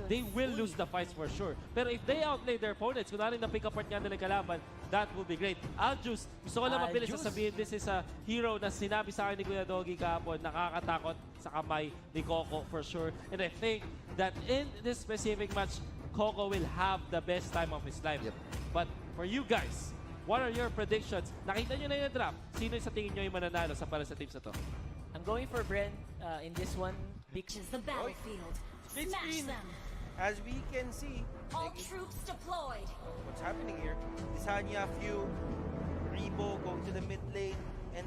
they will lose the fights for sure. Pero if they outplay their opponents, kung narin na-pick apart nga nila kalaban, that will be great. Aljus, gusto ko lang mabilis na sabihin, this is a hero na sinabi sa akin ni Kuya Doggy kahapon, nakakatakot sa kamay ni Coco for sure. And I think that in this specific match, Coco will have the best time of his life. Yep. But for you guys, what are your predictions? Nakita nyo na yung draft. Sino sa tingin nyo yung mananalo sa para sa teams na to? I'm going for Bren in this one. Reaches the battlefield. Split Smash screen. them. As we can see, All troops deployed. what's happening here. Lisania, Few, Rebo going to the mid lane, and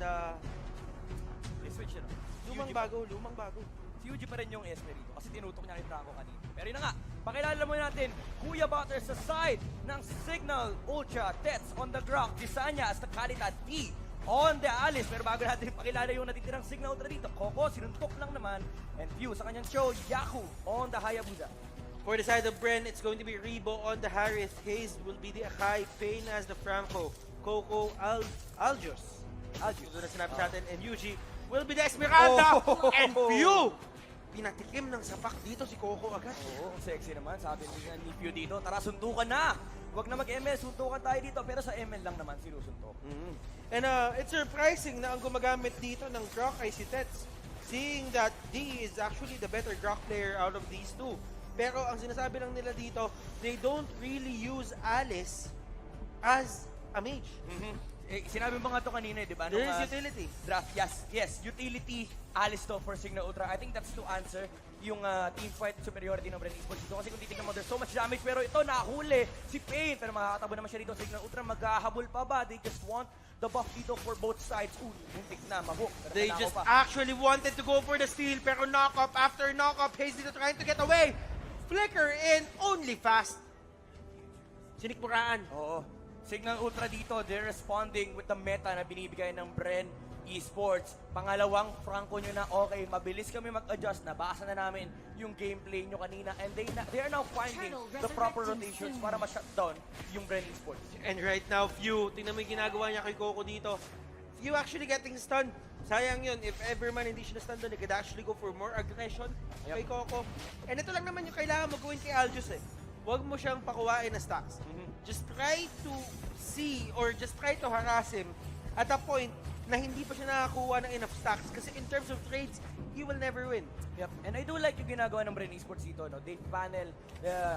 They switch yun. lumang bago. Si Yuji pa rin yung Esme rito kasi tinutok niya yung Franco kanina. Pero yun na nga, pakilala mo natin, Kuya Butter sa side ng Cignal, Ultra, Tets on the ground, Bisanya as the Kalita D on the Alice. Pero bago natin pakilala yung natitirang Cignal Ultra dito, Coco, sinuntok lang naman, and Few sa kanyang show, Yaku on the Hayabusa. For the side of Bren, it's going to be Rebo on the Harris. Hayes will be the Akai. Payne as the Franco. Coco, Aljus. Ito na sinabi sa atin. And Yuji will be the Esmeralda. And Few! Pinatikim ng sapak dito si Coco agad. Oo, ang sexy naman. Sabi ni Few dito, tara suntukan na! Huwag na mag-ML, suntukan tayo dito. Pero sa ML lang naman sinusuntok. And it's surprising na ang gumagamit dito ng Grok ay si Tets. Seeing that D is actually the better Grok player out of these two. Pero ang sinasabi lang nila dito, they don't really use Alice as a mage. Sinabi mo nga ito kanina, di ba? There Nung, is utility. Draft, yes. Utility, Alice to for Cignal Ultra. I think that's to answer yung team fight superiority ng Bren Esports dito. Kasi kung titignan mo, there's so much damage. Pero ito, nakahuli si Payne. Pero makakatabo naman siya dito. Cignal Ultra, maghahabol pa ba? They just want the buff dito for both sides. Muntik na, mabuk. They just actually wanted to go for the steal, pero knock-up after knock-up, Hayes dito trying to get away. Flicker in, only fast. Sinikmuraan. Oo. Cignal Ultra dito, they're responding with the meta na binibigay ng Bren Esports. Pangalawang Franco nyo na, okay, mabilis kami mag-adjust. Nabasa na namin yung gameplay nyo kanina. And they are now finding the proper rotations para ma-shutdown yung Bren Esports. And right now, Few, tingnan mo yung ginagawa niya kay Coco dito. Few actually getting stunned. Sayang yun, if ever man hindi siya na-stun doon, he could actually go for more aggression kay Coco. And ito lang naman yung kailangan mo gawin kay Aljus eh. Huwag mo siyang pakuwain na stacks. Just try to see or just try to harass him at a point na hindi pa siya nakakuha ng enough stacks. Kasi in terms of trades, he will never win. Yep. And I do like yung ginagawa ng Bren Esports dito, no? They panel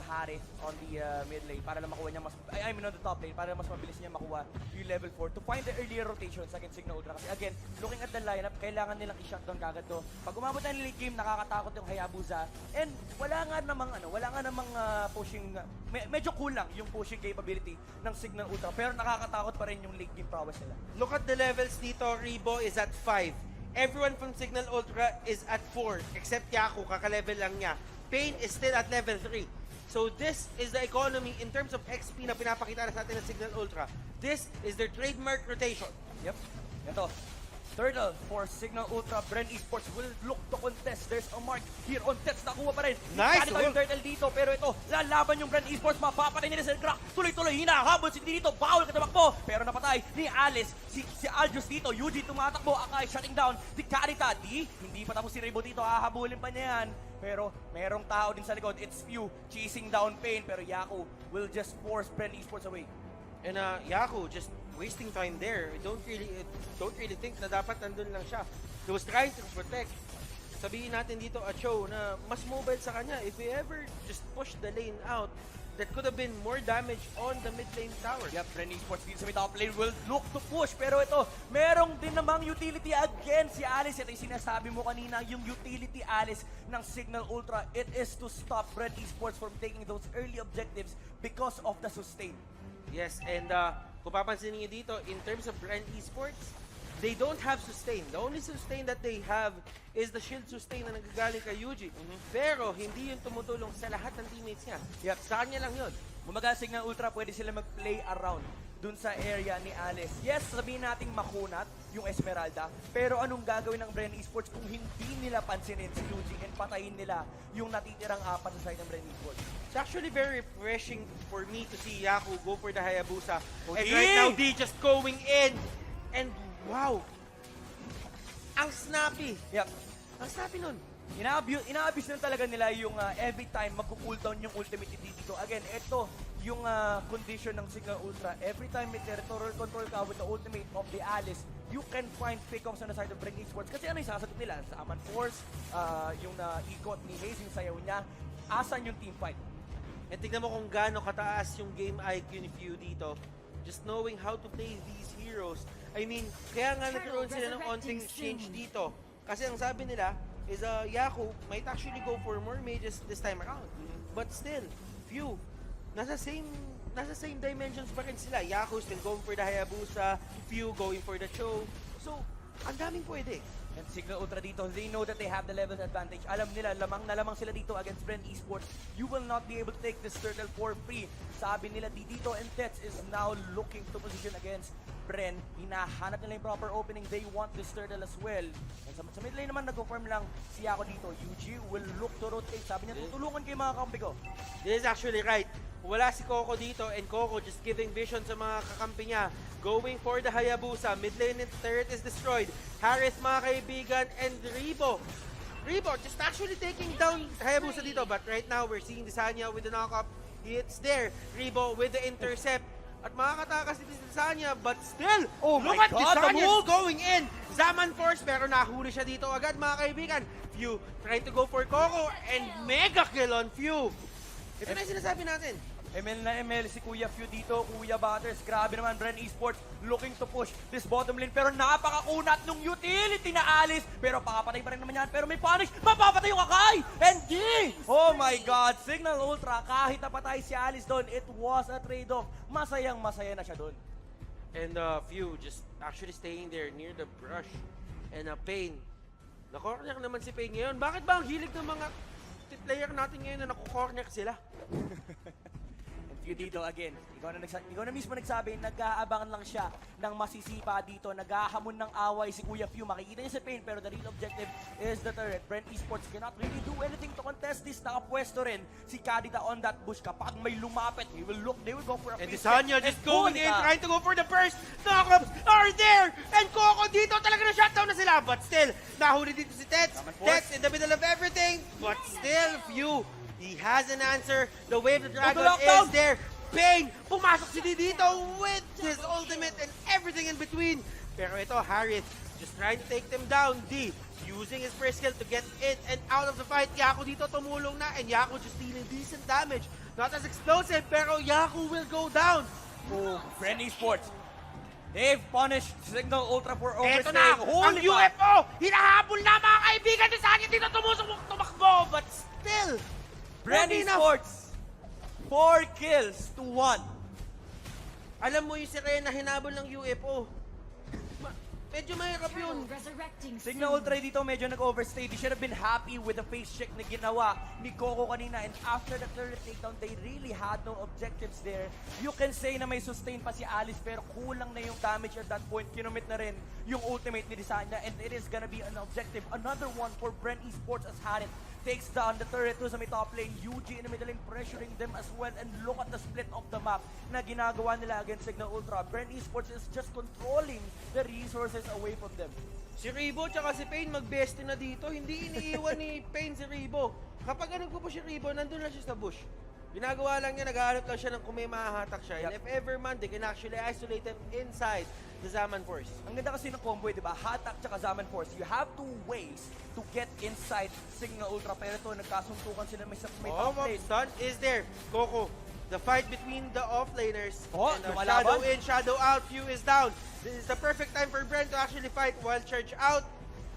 Harris on the mid lane para lang makuha niya mas, I mean on the top lane, para mas mabilis niya makuha yung level 4 to find the earlier rotations against Cignal Ultra. Kasi again, looking at the lineup, kailangan nilang i-shutdown kagad to. Pag umabot na late game, nakakatakot yung Hayabusa. And wala nga namang pushing, medyo kulang yung pushing capability ng Cignal Ultra. Pero nakakatakot pa rin yung late game prowess nila. Look at the levels dito. Rebo is at 5. Everyone from Cignal Ultra is at 4, except Yaku, kaka-level lang niya. Payne is still at level 3. So this is the economy in terms of XP na pinapakita na sa atin ng Cignal Ultra. This is their trademark rotation. Yep. Ito. Turtle for Cignal Ultra. Bren Esports will look to contest. There's a mark here on Tets. Nakuha pa rin. Nice! Kanito yung Turtle dito. Pero ito, lalaban yung Bren Esports. Mapapatay nila sa crack. Tuloy-tuloy, hinahabol si dito. Bawal katamakbo. Pero napatay ni Alice. Si Aljus dito. Yuji tumatakbo. Akai shutting down. Di Karita. Hindi pa tapos si Rebo dito. Hahabulin pa niya yan. Pero merong tao din sa likod. It's Few chasing down Payne. Pero Yaku will just force Bren Esports away. And Yaku just wasting time there. Don't really think na dapat nandun lang siya. He was trying to protect. Sabihin natin dito at show na mas mobile sa kanya. If he ever just push the lane out, that could have been more damage on the mid lane tower. Yep, Bren Esports dito sa may top lane will look to push. Pero ito, merong din namang utility again si Alice. Ito yung sinasabi mo kanina, yung utility Alice ng Cignal Ultra. It is to stop Bren Esports from taking those early objectives because of the sustain. Yes, and kung papansin niyo dito, in terms of Bren Esports, they don't have sustain. The only sustain that they have is the shield sustain na nagagaling kay Yuji. Pero hindi yun tumutulong sa lahat ng teammates niya. Yep. Sa kanya lang yun. Bumaga Cignal Ultra, pwede sila mag-play around dun sa area ni Alice. Yes, sabihin nating makunat yung Esmeralda, pero anong gagawin ng Bren Esports kung hindi nila pansinin si Yuji and patayin nila yung natitirang apat sa side ng Bren Esports? It's actually very refreshing for me to see Yaku go for the Hayabusa. And D! right now, D just going in. And wow! Ang snappy. Yep. Ang snappy nun. Ina-abuse na talaga nila yung every time magko-cooldown yung ultimate dito. Again, ito yung condition ng Cignal Ultra. Every time may territorial control ka with the ultimate of the Alice, you can find pickoffs on the side of Bren Esports. Kasi ano yung sasagot nila? Sa Aman Force, yung ikot ni Hayes, yung sayaw niya, asan yung team fight? And tignan mo kung gaano kataas yung game IQ ni Few dito. Just knowing how to play these heroes. I mean, kaya nga nagkaroon sila ng onting exchange dito. Kasi ang sabi nila is Yaku might actually go for more mages this time around. But still, Few, nasa same dimensions pa rin sila. Yaku still going for the Hayabusa, Few going for the Cho. So, ang daming pwede. And Cignal Ultra dito, they know that they have the level advantage. Alam nila, lamang na lamang sila dito against Bren Esports. You will not be able to take this turtle for free. Sabi nila, dito and Tets is now looking to position against Bren. Hinahanap nila yung proper opening. They want this turtle as well. And sa mid lane naman, nag-confirm lang si Ako dito. UG will look to rotate. Sabi niya, tutulungan kayo mga kampi ko. This is actually right. Wala si Coco dito and Coco just giving vision sa mga kakampi niya. Going for the Hayabusa. Mid lane and turret is destroyed. Harris mga kaibigan and Rebo. Rebo just actually taking down Hayabusa dito. But right now we're seeing Desanya with the knock-up. It's there. Rebo with the intercept. At makakatakas ni Desanya but still, Oh look my at God, the Desanya move! going in. Zaman Force pero nahuli siya dito agad mga kaibigan. Few trying to go for Coco and mega kill on Few. Ito na yung sinasabi natin. ML na ML si Kuya Few dito, Kuya Butters. Grabe naman, Bren Esports looking to push this bottom lane. Pero napakakunat nung utility na Alice. Pero pakapatay pa rin naman yan. Pero may punish, mapapatay yung Akai! And D! Oh my God, Cignal Ultra, kahit napatay si Alice doon, it was a trade-off. Masayang masaya na siya doon. And Few just actually staying there near the brush. And Pain. Nakorner naman si Pain ngayon. Bakit ba ang hilig ng mga player natin ngayon na nakukorner sila? Few dito again. Ikaw na mismo nagsabi, nag-aabangan lang siya ng masisipa dito. Naghahamon ng away si Kuya Few. Makikita niya si Pain pero the real objective is the turret. Bren Esports cannot really do anything to contest this. Nakapwesto rin si Kadita on that bush. Kapag may lumapit, they will go for a And face Desanya check. just And going in, trying to go for the burst. Knockups are there! And Coco dito talaga na shutdown na sila. But still, nahuli dito si Tets. Tets in the middle of everything. But still, Few, he has an answer. The wave of the dragon is there. Pain, pumasok si D dito with his ultimate and everything in between. Pero ito, Harith just trying to take them down. D using his first skill to get in and out of the fight. Yaku dito tumulong na and Yaku just dealing decent damage. Not as explosive, pero Yaku will go down. Oh, Bren Esports. They've punished Cignal Ultra for Ito overstaying. na, ang Holy UFO! Hinahabol na mga kaibigan ni Sanya dito tumakbo. But still, Bren not enough. Esports. 4 kills to 1. Alam mo yung si Reyna hinabol ng UFO. Medyo mahirap yun. Resurrecting Cignal Ultra dito medyo nag-overstay. They should have been happy with the face check na ginawa ni Coco kanina. And after the third takedown, they really had no objectives there. You can say na may sustain pa si Alice pero kulang na yung damage at that point. Kinumit na rin yung ultimate ni Desanya and it is gonna be an objective. Another one for Bren Esports as Harit takes down the turret to sa may top lane. UG in the middle lane pressuring them as well. And look at the split of the map na ginagawa nila against Cignal Ultra. Bren Esports is just controlling the resources away from them. Si Rebo tsaka si Pain mag-bestie na dito. Hindi iniiwan ni Pain si Rebo. Kapag nagpo-push si Rebo, nandun lang siya sa bush. Ginagawa lang niya, naghahanap lang siya ng kung may mahahatak siya. And if ever man, they can actually isolate them inside the Zaman Force. Ang ganda kasi ng combo, di ba? Hatak tsaka Zaman Force. You have two ways to get inside Cignal Ultra. Pero ito, nagkasuntukan sila may top lane. Stun is there. Coco, the fight between the offlaners. Oh, and lumalaban. Shadow in, Shadow out, Few is down. This is the perfect time for Bren to actually fight while Charge out.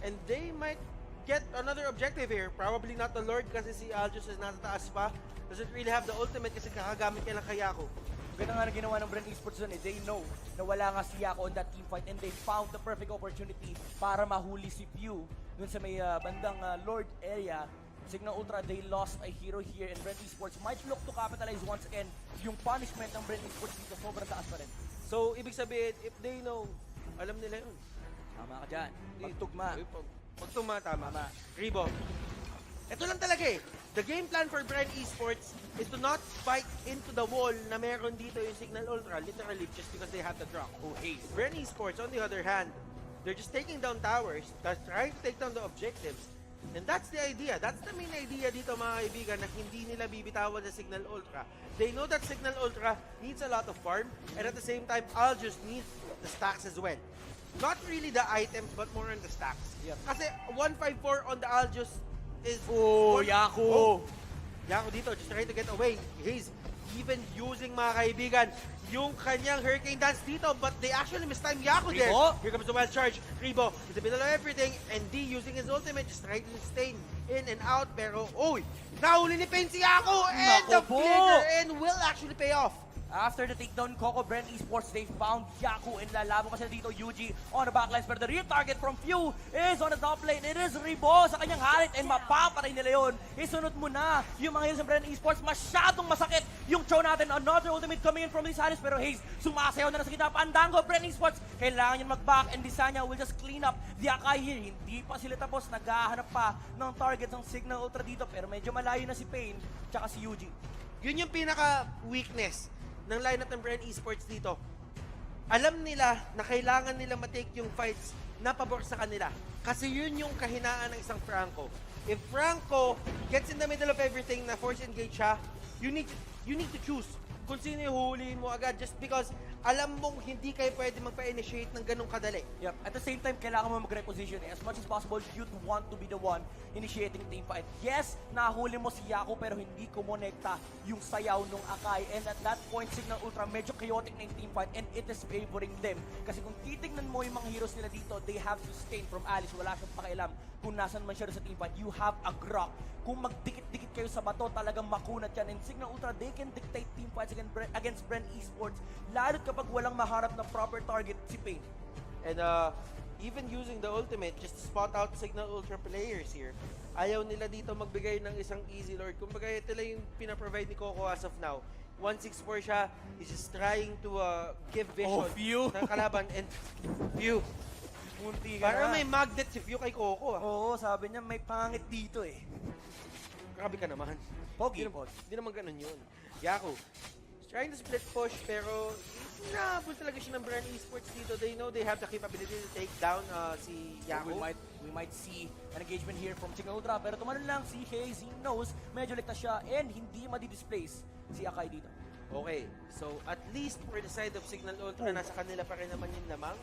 And they might get another objective here. Probably not the Lord kasi si Aljus is nasa taas pa. Doesn't really have the ultimate kasi kakagamit niya ng Kayako. Ganda nga na ginawa ng Bren Esports dun eh. They know na wala nga si Yako on that team fight and they found the perfect opportunity para mahuli si Pew dun sa may bandang Lord area. Cignal Ultra, they lost a hero here and Bren Esports might look to capitalize once again. Yung punishment ng Bren Esports dito sobrang taas pa rin. So, ibig sabihin, if they know, alam nila yun. Tama ka dyan. Pagtugma. Pagtugma, tama. Rebo, ito lang talaga eh. The game plan for Bren Esports is to not fight into the wall na meron dito yung Cignal Ultra, literally just because they have the drop. Oh, hey. Bren Esports, on the other hand, they're just taking down towers, trying to take down the objectives. And that's the idea. That's the main idea dito mga kaibigan na hindi nila bibitawan sa Cignal Ultra. They know that Cignal Ultra needs a lot of farm and at the same time, Aljus needs the stacks as well. Not really the items but more on the stacks. Yep. Kasi 154 on the Aljus is... Yaku! Yaku dito, just trying to get away. He's even using mga kaibigan yung kanyang Hurricane Dance dito, but they actually mistime Yaku there. Here comes the wild charge. Ribo in the middle of everything, and D using his ultimate, just trying to stay in and out, pero, nahuli ni Pain si Yaku, and the flicker in will actually pay off. After the takedown, Coco, Bren Esports, they found Yaku and lalaban pa sila dito, Yuji on the backlines. Pero the real target from Few is on the top lane. It is Ribo sa kanyang harit and mapapatay nila yun. Isunod mo na yung mga heroes ng Bren Esports. Masyadong masakit yung throw natin. Another ultimate coming in from this Alice. Pero Haze, sumasayaw na sa gitna. Pandango, Bren Esports, kailangan yun mag-back. And Bisanya will just clean up the Akai here. Hindi pa sila tapos. Naghahanap pa ng target ng Cignal Ultra dito. Pero medyo malayo na si Pain tsaka si Yuji. Yun yung pinaka-weakness ng lineup ng Bren Esports dito. Alam nila na kailangan nila matake yung fights na pabor sa kanila. Kasi yun yung kahinaan ng isang Franco. If Franco gets in the middle of everything na force engage siya, you need to choose kung sino yung huhulihin mo agad just because alam mong hindi kayo pwede magpa-initiate ng ganong kadali. Yep. At the same time, kailangan mo mag-reposition. As much as possible, you'd want to be the one initiating team fight. Yes, nahuli mo si Yaku pero hindi kumonekta yung sayaw nung Akai. And at that point, Cignal Ultra, medyo chaotic na yung team fight and it is favoring them. Kasi kung titignan mo yung mga heroes nila dito, they have sustained from Alice. Wala siyang pakialam kung nasan man siya sa team fight. You have a Grok. Kung magdikit-dikit kayo sa bato, talagang makunat yan. And Cignal Ultra, they can dictate team fights against Bren Esports, lalo kapag walang maharap na proper target si Pain. And even using the ultimate just to spot out Cignal Ultra players here, ayaw nila dito magbigay ng isang easy lord. Kumbaga ito lang yung pinaprovide ni Coco as of now. 164 siya, he's just trying to give vision ng kalaban. And Few, parang may magnet si Few kay Coco. Oo, sabi niya may pangit dito eh. Grabe ka naman. Pogi. Hindi naman ganun yun. Yaku, trying to split push pero nahabol talaga siya ng Bren Esports dito. They know they have the capability to take down si Yaku. We might see an engagement here from Cignal Ultra pero tumalon lang si Haze. He knows medyo ligtas siya and hindi madi-displace si Akai dito. Okay, so at least for the side of Cignal Ultra, nasa kanila pa rin naman yung lamang.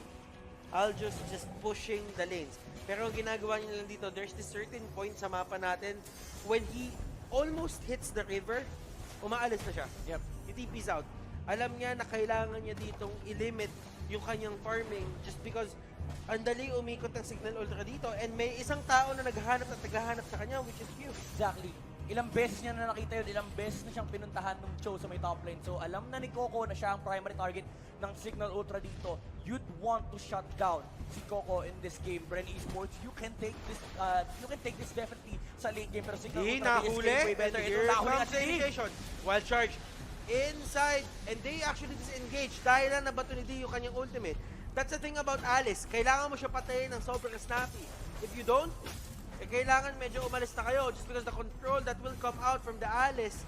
Aljus just pushing the lanes. Pero ang ginagawa niya lang dito, there's this certain point sa mapa natin when he almost hits the river, umaalis na siya. Yep. He TP's out. Alam niya na kailangan niya ditong i-limit yung kanyang farming just because ang dali umikot ng Cignal Ultra dito and may isang tao na naghahanap at naghahanap sa kanya, which is Few. Exactly. Ilang beses niya na nakita yun, ilang beses na siyang pinuntahan ng Cho sa may top lane. So alam na ni Coco na siya ang primary target ng Cignal Ultra dito. You'd want to shut down si Coco in this game. Bren Esports, you can take this definitely sa late game. Pero Cignal Ultra, nahuli. Ito, nahuli nga si Initiation. Wild charge inside and they actually disengage dahil na nabato ni D yung kanyang ultimate. That's the thing about Alice. Kailangan mo siya patayin ng sobrang snappy. If you don't, kailangan medyo umalis na kayo just because the control that will come out from the Alice,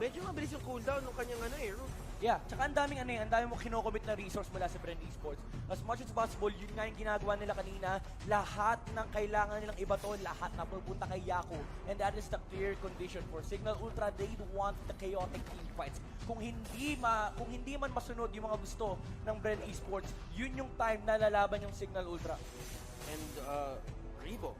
medyo mabilis yung cooldown ng kanyang root. Yeah, tsaka ang daming mo kinocommit na resource mula sa Bren Esports. As much as possible, yun nga yung ginagawa nila kanina, lahat ng kailangan nilang ibato, lahat na pupunta kay Yaku. And that is the clear condition for Cignal Ultra. They want the chaotic team fights. Kung hindi man masunod yung mga gusto ng Bren Esports, yun yung time na lalaban yung Cignal Ultra. And Ribo,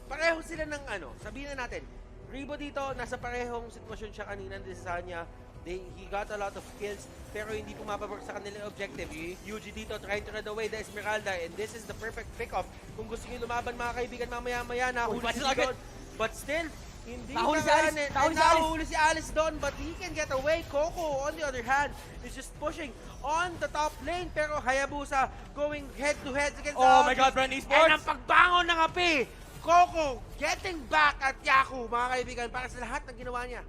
pareho sila ng sabihin na natin, Ribo dito, nasa parehong sitwasyon siya kanina din sa kanya. He got a lot of kills, pero hindi pumapabor sa kanilang objective. Yuji dito trying to run away the Esmeralda, and this is the perfect pick-off. Kung gusto nyo lumaban mga kaibigan, mamaya-maya, nahuli si doon. But still, hindi nahuli si Alice doon, but he can get away. Coco, on the other hand, is just pushing on the top lane, pero Hayabusa going head-to-head against Oh my God, Bren Esports! And ang pagbangon ng api, Coco getting back at Yaku, mga kaibigan, para sa lahat ng ginawa niya.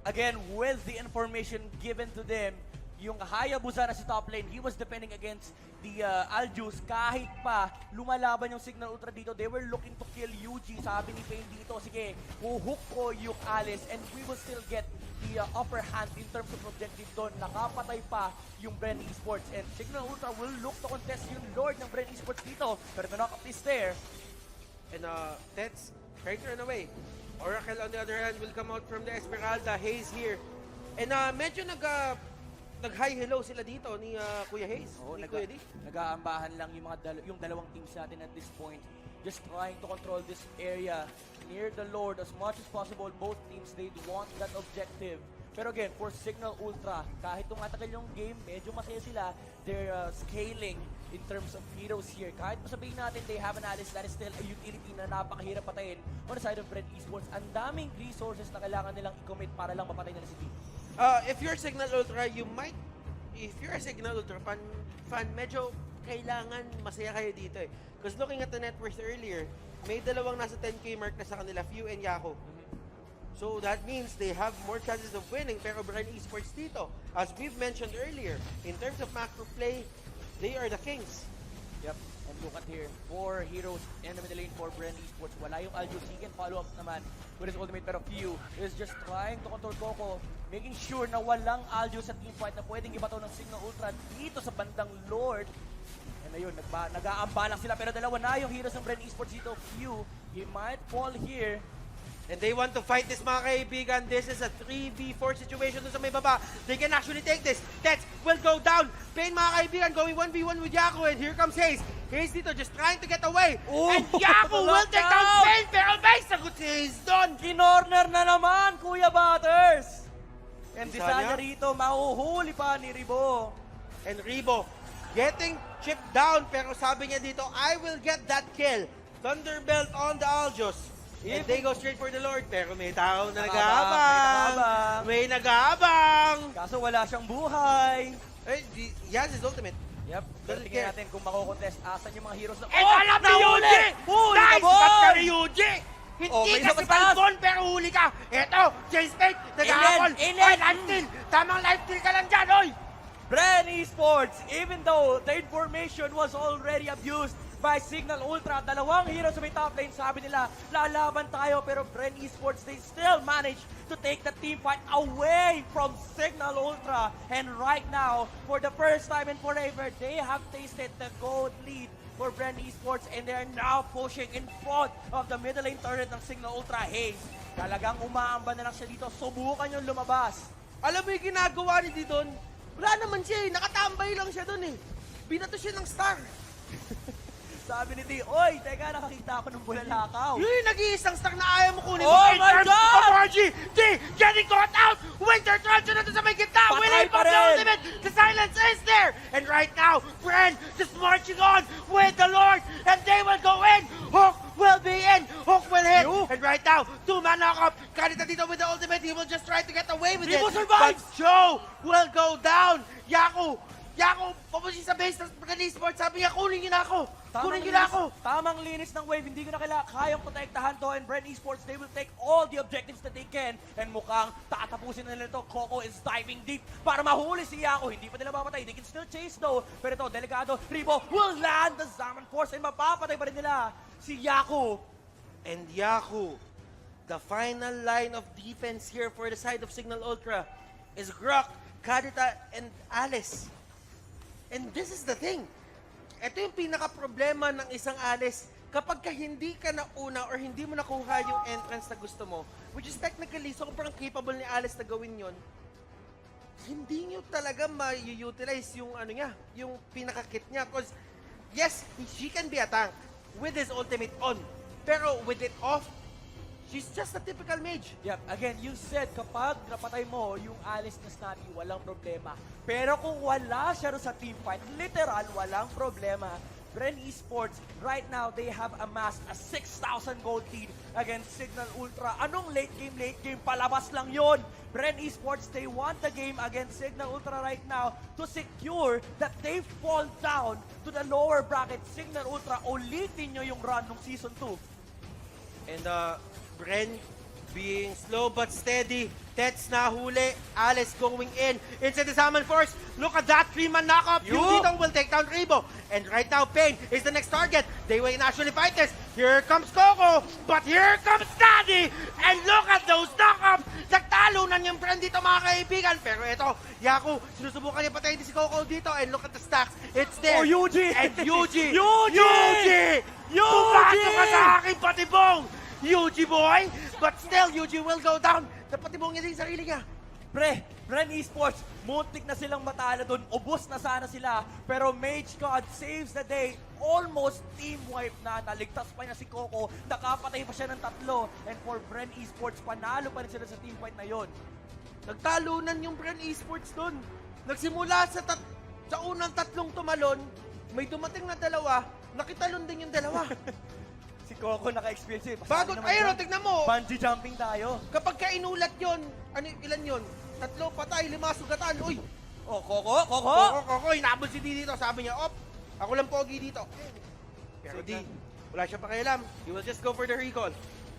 Again, with the information given to them, yung Hayabusa na si top lane, he was defending against the Aljus. Kahit pa lumalaban yung Cignal Ultra dito, they were looking to kill Yuji. Sabi ni Pain dito, sige, huhook ko yung Alice and we will still get the upper hand in terms of objective doon. Nakapatay pa yung Bren Esports and Cignal Ultra will look to contest yung Lord ng Bren Esports dito. Pero the knock-up is there. And Tets trying to run away. Oracle on the other hand will come out from the Esmeralda. Hayes here. And medyo nag-hi hello sila dito ni Kuya Hayes. Oo, ni Kuya D. nag-aambahan lang yung dalawang teams natin at this point. Just trying to control this area near the Lord as much as possible. Both teams, they want that objective. Pero again, for Cignal Ultra, kahit tumatagal yung game, medyo masaya sila. They're scaling in terms of heroes here. Kahit masabihin natin, they have an Alice that is still a utility na napakahirap patayin on the side of Bren Esports. Ang daming resources na kailangan nilang i-commit para lang mapatay nila si team. If you're Cignal Ultra, if you're a Cignal Ultra fan, medyo kailangan masaya kayo dito eh. Because looking at the net worth earlier, may dalawang nasa 10k mark na sa kanila, Few and Yako. So that means they have more chances of winning. Pero Bren Esports dito, as we've mentioned earlier, in terms of macro play, they are the kings. Yep, and look at here, 4 heroes in the middle lane for Bren Esports. Wala yung Aljo. He can follow up naman with his ultimate, pero Few is just trying to control Coco, making sure na walang Aljo sa team fight na pwedeng ibato ng Cignal Ultra dito sa bandang Lord. And ayun, nag-aamba lang sila, pero dalawa na yung heroes ng Bren Esports dito. Few, he might fall here. And they want to fight this, mga kaibigan. This is a 3v4 situation dun sa may baba. They can actually take this. Tets will go down. Pain, mga kaibigan, going 1v1 with Yako. And here comes Hayes. Hayes dito just trying to get away. Oh, and Yako will take down Pain. Pero may sagot si Hayes doon. Kinorner na naman, Kuya Butters! And Isa Disanya niya? rito, mahuhuli pa ni Ribo. And Ribo getting chipped down. Pero sabi niya dito, I will get that kill. Thunderbelt on the Aljos. And they go straight for the Lord. Pero may tao na nag-aabang. May nag-aabang. Kaso wala siyang buhay. Eh, he has his ultimate. Yep, pero Doesn't tingnan care. natin kung makokontest. Asan yung mga heroes na... Eh, alam ni Yuji! Huli ka, Nice! boy! Ba't ka ni Yuji? Oh, Hindi may ka isa si pa taas. Falcon, pero huli ka. Eto, Jace Pate, nag-aakol. Alien! Oy, life steal. Tamang life steal ka lang dyan, oy! Bren Esports, even though the information was already abused by Cignal Ultra, dalawang heroes sa may top lane, sabi nila, lalaban tayo, pero Bren Esports, they still managed to take the team fight away from Cignal Ultra. And right now, for the first time in forever, they have tasted the gold lead for Bren Esports, and they are now pushing in front of the middle lane turret ng Cignal Ultra. Hayes, talagang umaamba na lang siya dito, subukan yung lumabas. Alam mo yung ginagawa ni Didon? Wala naman siya eh, nakatambay lang siya dun eh. Binato siya ng star. Sabi ni T, oy, teka, nakakita ako ng bulalakaw. Yun, nag-iisang star na ayaw mo kunin. Oh my God! RG, D, getting caught out! Winter Truncheon na to sa may gitna! Patay Willing pa from the rin! ultimate! The silence is there! And right now, Bren just marching on with the Lord! And they will go in! Hook will be in! Hook will hit! And right now, 2-man knock-up! Kanita dito with the ultimate, he will just try to get away with it! Ribo survives! But Joe will go down! Yako, papusin sa base ng Bren Esports, sabi niya, kunin niyo na ako! Kunin niyo na ako! Tamang linis ng wave, hindi ko na kayang protektahan to, and Bren Esports, they will take all the objectives that they can, and mukhang tatapusin na nila ito. Coco is diving deep para mahuli si Yako. Hindi pa nila mapatay, they can still chase though, pero ito, delikado. Ribo will land the Zaman Force, and mapapatay pa rin nila si Yako. And Yahoo, the final line of defense here for the side of Cignal Ultra is Grok, Kadita, and Alice. And this is the thing. Ito yung pinaka-problema ng isang Alice. Kapag ka hindi ka nauna or hindi mo nakuha yung entrance na gusto mo, which is technically sobrang capable ni Alice na gawin yon, hindi nyo talaga ma-utilize yung ano niya, yung pinaka-kit niya. Because yes, she can be a tank with his ultimate on. Pero with it off, she's just a typical mage. Yep, again, you said kapag napatay mo yung Alice na Snappy, walang problema. Pero kung wala siya sa team fight, literal, walang problema. Bren Esports, right now, they have amassed a 6,000 gold lead against Cignal Ultra. Anong late game? Palabas lang yon. Bren Esports, they want the game against Cignal Ultra right now to secure that they fall down to the lower bracket. Cignal Ultra, ulitin nyo yung run ng Season 2. And Bren being slow but steady. Tets nahuli. Alice going in. Inside the Salmon Force. Look at that 3-man knockup. Yudito will take down Ribo. And right now, Pain is the next target. They will actually fight this. Here comes Coco. But here comes Daddy. And look at those knockups. Nagtalo na Sinusubukan yung Bren dito mga kaibigan. Pero ito, Yaku, sinusubukan niya patayin si Coco dito. And look at the stacks. It's there. Oh, Yuji! And Yuji! Yuji! Pumasok ka sa aking patibong! Yuji boy! But still, Yuji will go down. Napatibong niya din yung sarili niya. Bren Esports, muntik na silang matalo doon. Ubus na sana sila. Pero Mage God saves the day. Almost team wipe na. Naligtas pa niya si Coco. Nakapatay pa siya ng 3. And for Bren Esports, panalo pa rin sila sa team fight na yon. Nagtalunan yung Bren Esports doon. Nagsimula sa unang 3 tumalon, may dumating na 2, nakitalon din yung 2. Si Coco naka-experience eh. Bago, ayun, tignan mo. Bungee jumping tayo. Kapag kainulat yon, ilan yon? 3 patay, 5 sugatan. Uy! Oh, Coco! Koko, hinabol si D dito. Sabi niya, op, ako lang pogi dito. Pero D, wala siya pakialam. He will just go for the recall.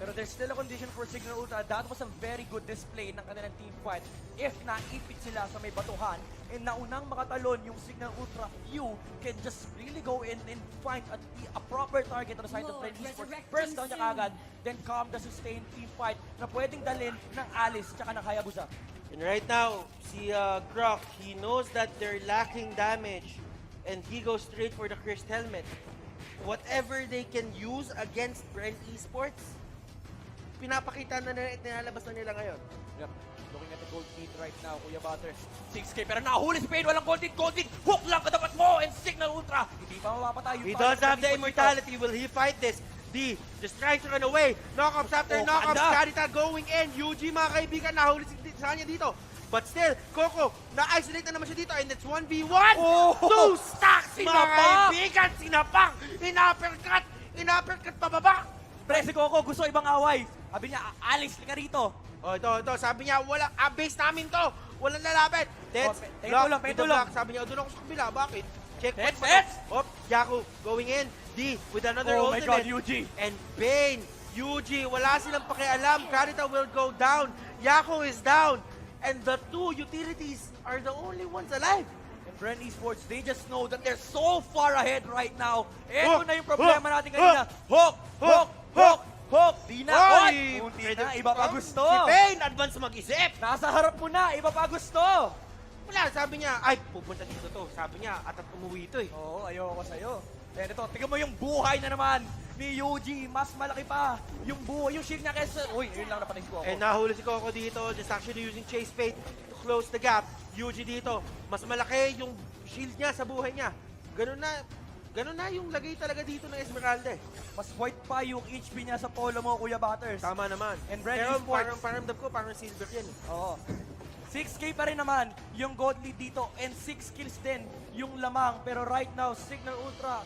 Pero there's still a condition for Cignal Ultra. That was a very good display ng kanilang team fight. If naipit sila sa may batuhan, and naunang makatalon yung Cignal Ultra, you can just really go in and find a proper target on the side of Lord, Bren Esports. resurrecting First down niya soon. kagad, then calm the sustained team fight na pwedeng dalhin ng Alice tsaka ng Hayabusa. And right now, si Grok, he knows that they're lacking damage. And he goes straight for the cursed helmet. Whatever they can use against Bren Esports, pinapakita na nila at nilalabas na nila ngayon. Yep. Looking at the gold feed right now, Kuya Butters. 6K, pero nahuli si Pain, walang gold feed. Hook lang kadapat mo, and Cignal Ultra. Hindi pa mapapatay. He does have the immortality. Will he fight this? D, just trying to run away. Knockups after Oh, knockups. anda. Karita going in. Yuji, mga kaibigan, nahuli sa kanya dito. But still, Coco, na-isolate na naman siya dito. And it's 1v1. Oh! 2 stacks, mga Sinapak! kaibigan. Sinapak. In-uppercut. In-uppercut pababa. Pre, si Coco, gusto ibang away. Sabi niya, Alice, ka rito. Oh, ito. Sabi niya, wala, base namin to. Walang lalapit. Let's tulong, with the tulong. block. Sabi niya, doon ako sa kabila. Bakit? Check Let's. Op, Yaku, going in. D, with another Oh my God, ultimate. Yuji. And Bane, Yuji, wala silang pakialam. Karita will go down. Yaku is down. And the 2 utilities are the only ones alive. And Bren Esports, they just know that they're so far ahead right now. Ito Hook! na yung problema Hook! natin kanina. Hook! Di na. Oy! Kunti na, iba pa gusto. Si Bane, advance mag-isip. Nasa harap mo na, iba pa gusto. Wala, sabi niya, ay, pupunta dito to. Sabi niya, at umuwi ito eh. Oo, ayoko sa'yo. And ito, tingnan mo yung buhay na naman ni Yuji. Mas malaki pa yung buhay, yung shield niya kesa... Uy, yun lang napatay ko ako. And nahuli si Coco dito, just actually using Chase Fate to close the gap. Yuji dito, mas malaki yung shield niya sa buhay niya. Ganun na yung lagay talaga dito ng Esmeralda eh. Mas white pa yung HP niya sa polo mo, Kuya Butters. Tama naman. And Bren Pero Esports. parang ko, parang silver yan eh. Oo. 6K pa rin naman yung gold lead dito and 6 kills din yung lamang. Pero right now, Cignal Ultra,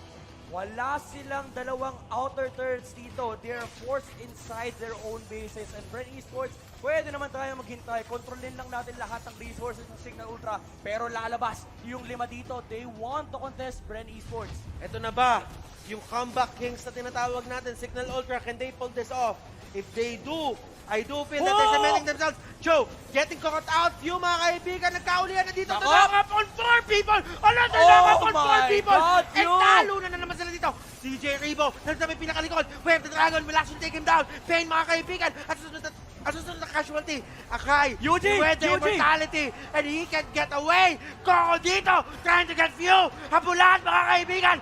wala silang dalawang outer turrets dito. They're forced inside their own bases. And Bren Esports, pwede naman tayo maghintay. Kontrolin lang natin lahat ng resources ng Cignal Ultra. Pero lalabas yung 5 dito. They want to contest Bren Esports. Eto na ba? Yung comeback kings na tinatawag natin, Cignal Ultra, can they pull this off? If they do, I do feel that they're cementing themselves. Joe, getting caught out. Yung mga kaibigan, nagkaulihan na dito. Nako! Knock-up on 4 people! Ano? Oh Knock-up on 4 my people! God, And Joe! talo na naman sila dito. CJ Rebo, nandun may pinakalikod. Wave the Dragon will actually take him down. Pain, mga kaibigan. At susunod na casualty. Akai, Yuji! with the Yuji! immortality. And he can get away. Coco dito, trying to get few. Habulan, mga kaibigan.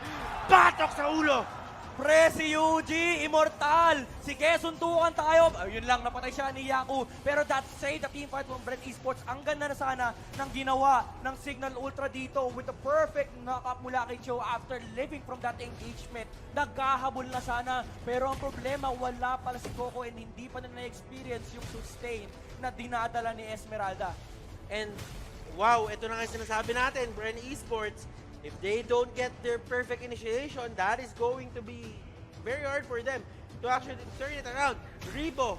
Batok sa ulo. Pre, si Yuji, immortal! Sige, suntukan tayo! Ayun lang, napatay siya ni Yaku. Pero that say, the team fight from Bren Esports, ang ganda na sana ng ginawa ng Cignal Ultra dito with the perfect knock-up mula kay Joe after living from that engagement. Nagkahabol na sana. Pero ang problema, wala pala si Coco and hindi pa na na-experience yung sustain na dinadala ni Esmeralda. And wow, ito na nga sinasabi natin, Bren Esports, if they don't get their perfect initiation, that is going to be very hard for them to actually turn it around. Rebo,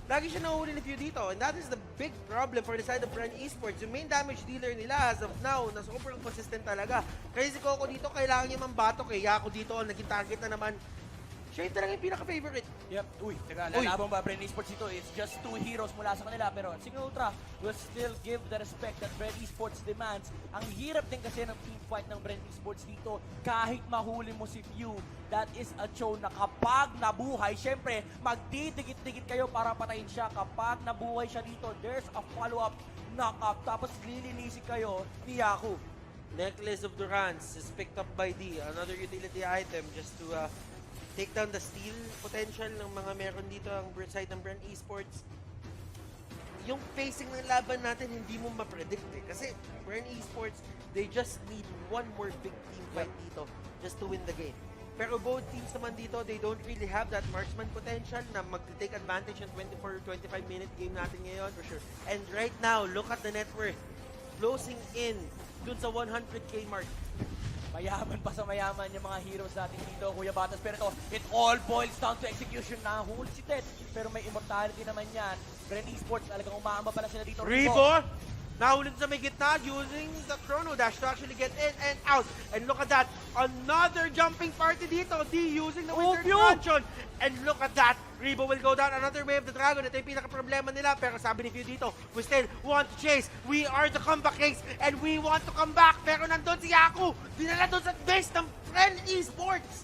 lagi siya nahuli ni Few dito, and that is the big problem for the side of Bren Esports. Yung main damage dealer nila as of now, na sobrang consistent talaga. Kasi si Coco dito, kailangan niya mambatok eh. Yaku dito, naging target na naman. Siya yung talagang pinaka-favorite. Yep. Uy, teka, lalaban ba Bren Esports dito? It's just 2 heroes mula sa kanila, pero Cignal Ultra will still give the respect that Bren Esports demands. Ang hirap din kasi ng team fight ng Bren Esports dito, kahit mahuli mo si Few, that is a show na kapag nabuhay, syempre, magdidikit-dikit kayo para patayin siya. Kapag nabuhay siya dito, there's a follow-up knock-up, tapos lilinisin kayo ni Yaku. Necklace of Durance is picked up by D. Another utility item just to take down the steal potential ng mga meron dito ang side ng Bren Esports. Yung pacing ng laban natin, hindi mo ma-predict eh. Kasi Bren Esports, they just need one more big team fight dito just to win the game. Pero both teams naman dito, they don't really have that marksman potential na mag-take advantage ng 24 or 25-minute game natin ngayon for sure. And right now, look at the net worth. Closing in dun sa 100k mark. Mayaman pa sa mayaman yung mga heroes natin dito, Kuya Batas. Pero ito, it all boils down to execution na huli si Ted. Pero may immortality naman yan. Bren Esports, talagang umaamba pala sila dito. Ribo! Nahulid sa may gitna using the chrono dash to actually get in and out. And look at that. Another jumping party dito. D using the winter dimension. And look at that. Rebo will go down another way of the dragon. Ito yung pinaka-problema nila. Pero sabi ni Few dito, we still want to chase. We are the comeback case and we want to come back. Pero nandun si Yaku. Dinala doon sa base ng Bren Esports.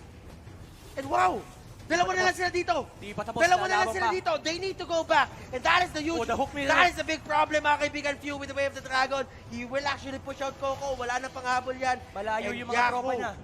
And wow! Dalawa na lang sila dito. Di pa tapos. Dalawa na lang lalaban sila pa. dito. They need to go back. And that is the huge, The hook meter. that is the big problem mga kaibigan. Few with the way of the dragon. He will actually push out Coco. Wala nang panghabol yan. Malayo And yung mga tropa niya.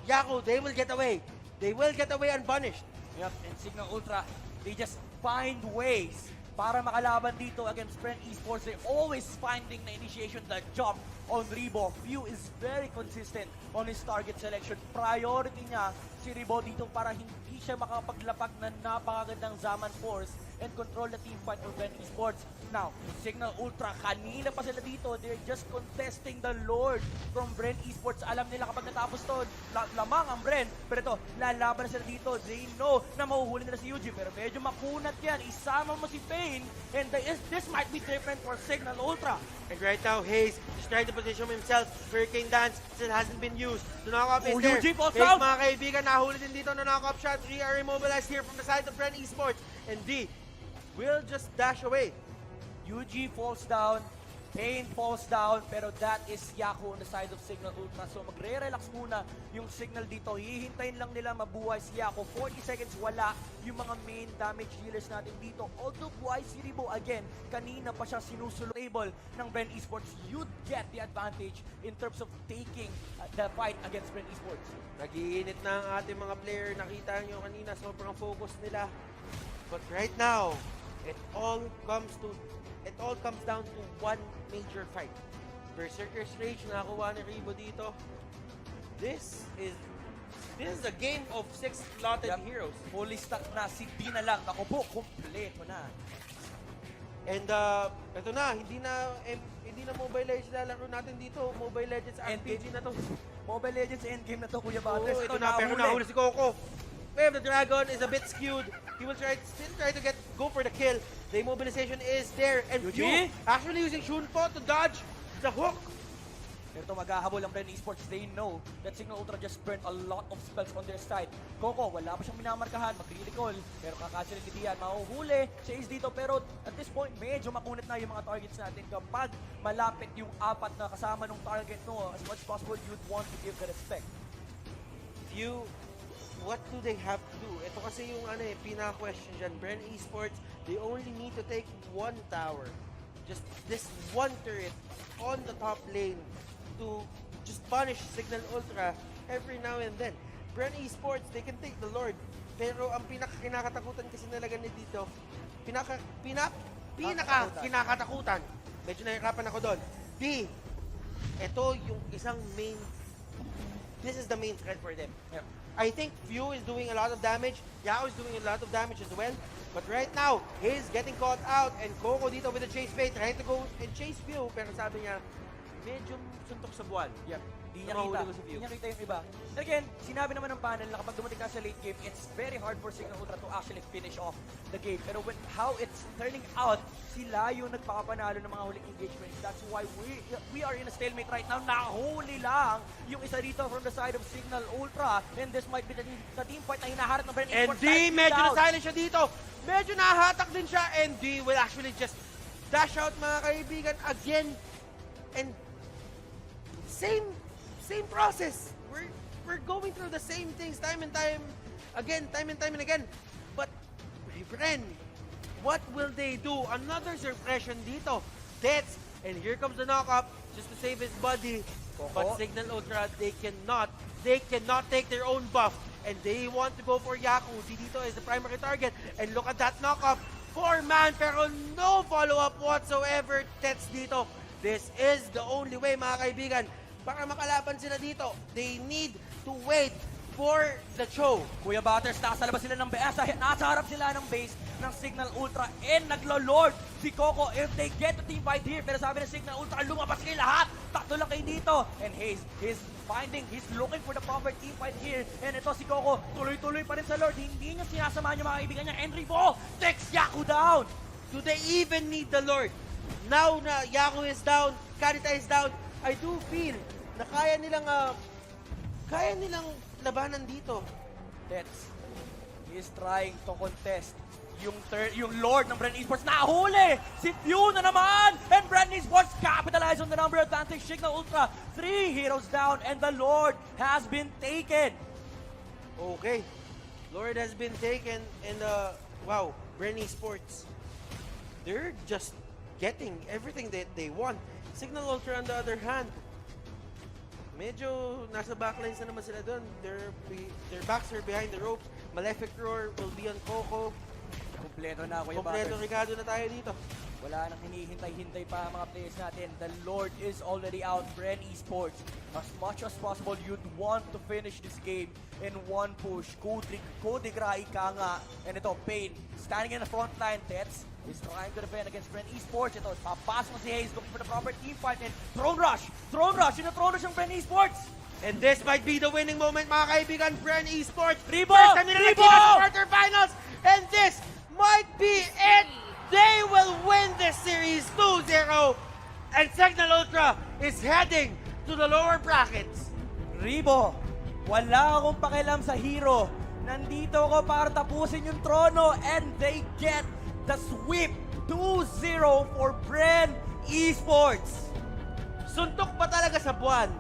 Yaku, they will get away. They will get away unpunished. Yep, and Cignal Ultra, they just find ways para makalaban dito against Bren Esports. They always finding the initiation, the jump on Rebo. Few is very consistent on his target selection. Priority niya si Rebo dito para hindi siya makapaglapag ng napakagandang Zaman Force and control the team fight of Bren Esports. Now, Cignal Ultra, kanina pa sila dito. They're just contesting the Lord from Bren Esports. Alam nila kapag natapos to, lamang ang Bren. Pero ito, lalaban na sila dito. They know na mahuhuli nila si Yuji. Pero medyo makunat yan. Isama mo si Pain. And this might be different for Cignal Ultra. And right now, Hayes is trying to position himself. Hurricane Dance still hasn't been used. The knock-up is there. Yuji falls Hayes, down. mga kaibigan, nahuli din dito na knock-up shot. 3 are immobilized here from the side of Bren Esports. And D will just dash away. Yuji falls down, Pain falls down, pero that is Yaku on the side of Cignal Ultra. So magre-relax muna yung Cignal dito. Hihintayin lang nila mabuhay si Yaku. 40 seconds wala yung mga main damage dealers natin dito. Although buhay si Ribo again, kanina pa siya sinusulong table ng Bren Esports. You'd get the advantage in terms of taking the fight against Bren Esports. Nag-iinit na ang ating mga player. Nakita nyo kanina, sobrang focus nila. But right now, it all comes down to one major fight. Berserker's Rage, nakakuha ni Rebo dito. This is a game of 6 slotted heroes. Fully stacked na, si D na lang. Ako po, kompleto na. And ito na, hindi na Mobile Legends lalaro natin dito. Mobile Legends RPG na to. Mobile Legends endgame na to, Kuya Oh, Batres. ito na, pero nahuli si Coco. Wave the Dragon is a bit skewed. He will still try to go for the kill. The immobilization is there. And Yuji? Few actually using Shunpo to dodge the hook. Pero ito maghahabol ang Bren Esports. They know that Cignal Ultra just burnt a lot of spells on their side. Coco, wala pa siyang minamarkahan, mag-recall. Pero kakansel ni Dian, mahuhuli siya is dito. Pero at this point, medyo makunat na yung mga targets natin. Kapag malapit yung apat na kasama ng target no, as much as possible, you'd want to give the respect. Few, what do they have to do? Ito kasi yung pinaka-question dyan. Bren Esports, they only need to take one tower. Just this one turret on the top lane to just punish Cignal Ultra every now and then. Bren Esports, they can take the Lord. Pero ang pinaka-kinakatakutan kasi nalaga ni dito, kinakatakutan. Medyo nahirapan ako doon. D, ito yung isang main, this is the main threat for them. Yep. I think Few is doing a lot of damage. Yao is doing a lot of damage as well. But right now, he's getting caught out. And Coco dito with the chase bait, trying to go and chase Few. Pero sabi niya, medyo suntok sa buwan. Yep. Hindi niya Nakahuli kita. ko si View. Hindi niya kita yung iba. And again, sinabi naman ng panel na kapag dumating ka sa late game, it's very hard for Cignal Ultra to actually finish off the game. Pero how it's turning out, sila yung nagpakapanalo ng mga huling engagements. That's why we are in a stalemate right now. Nahuli lang yung isa dito from the side of Cignal Ultra. And this might be the team fight na hinaharap ng Bren Esports. ND, medyo na-silent siya dito. Medyo nahahatak din siya. ND will actually just dash out, mga kaibigan, again. And same process. We're going through the same things time and time and again. But Bren, what will they do? Another suppression dito. Deaths, and here comes the knock-up just to save his body. But Cignal Ultra, they cannot take their own buff. And they want to go for Yaku. Dito is the primary target. And look at that knock-up. 4-man, pero no follow-up whatsoever. Deaths dito. This is the only way, mga kaibigan, para makalaban sila dito. They need to wait for the show. Kuya Butters, nasa labas sila ng base. Nasa harap sila ng base ng Cignal Ultra. And naglo-lord si Coco if they get the team fight here. Pero sabi ng Cignal Ultra, lumabas kayo lahat. Tatlo lang kayo dito. And he's looking for the proper team fight here. And ito si Coco, tuloy-tuloy pa rin sa Lord. Hindi niya sinasamahan yung mga kaibigan niya. And Rivo takes Yaku down. Do they even need the Lord? Now na Yaku is down, Karita is down, I do feel na kaya nilang labanan dito. That's he's trying to contest yung Lord ng Bren Esports. Nahuli si Pew na naman! And Bren Esports capitalize on the number advantage. Cignal Ultra, 3 heroes down and the Lord has been taken. Okay, Lord has been taken and wow, Bren Esports, they're just getting everything that they want. Cignal Ultra on the other hand, medyo nasa backlines na naman sila doon. Their backs are behind the ropes. Malefic Roar will be on Coco. Kompleto na, Kuya Kompleto Butters. Ricardo na tayo dito. Wala nang hinihintay-hintay pa ang mga players natin. The Lord is already out. Bren Esports, as much as possible, you'd want to finish this game in one push. Kudigrai ka nga. And ito, Pain, standing in the front line. Tets is trying to defend against Bren Esports. Ito, papasok si Hayes, looking for the proper team fight. And Throne Rush! Throne Rush! Yung Throne Rush ng Bren Esports! And this might be the winning moment, mga kaibigan. Bren Esports, Ribo! first time nila Ribo! nakita sa quarterfinals. And this might be it. They will win this series 2-0. And Cignal Ultra is heading to the lower brackets. Ribo, wala akong pakialam sa hero. Nandito ako para tapusin yung trono and they get the sweep 2-0 for Bren Esports. Suntok ba talaga sa buwan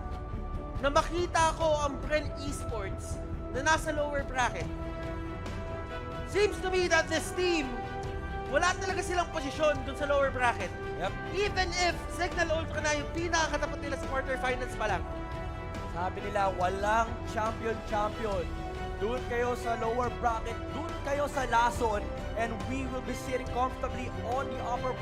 na makita ko ang Bren Esports na nasa lower bracket? Seems to me that this team, wala talaga silang posisyon dun sa lower bracket. Yep. Even if Cignal Ultra na yung pinakakatapat nila sa quarterfinals pa lang. Sabi nila, walang champion. Doon kayo sa lower bracket, doon kayo sa lason, and we will be sitting comfortably on the upper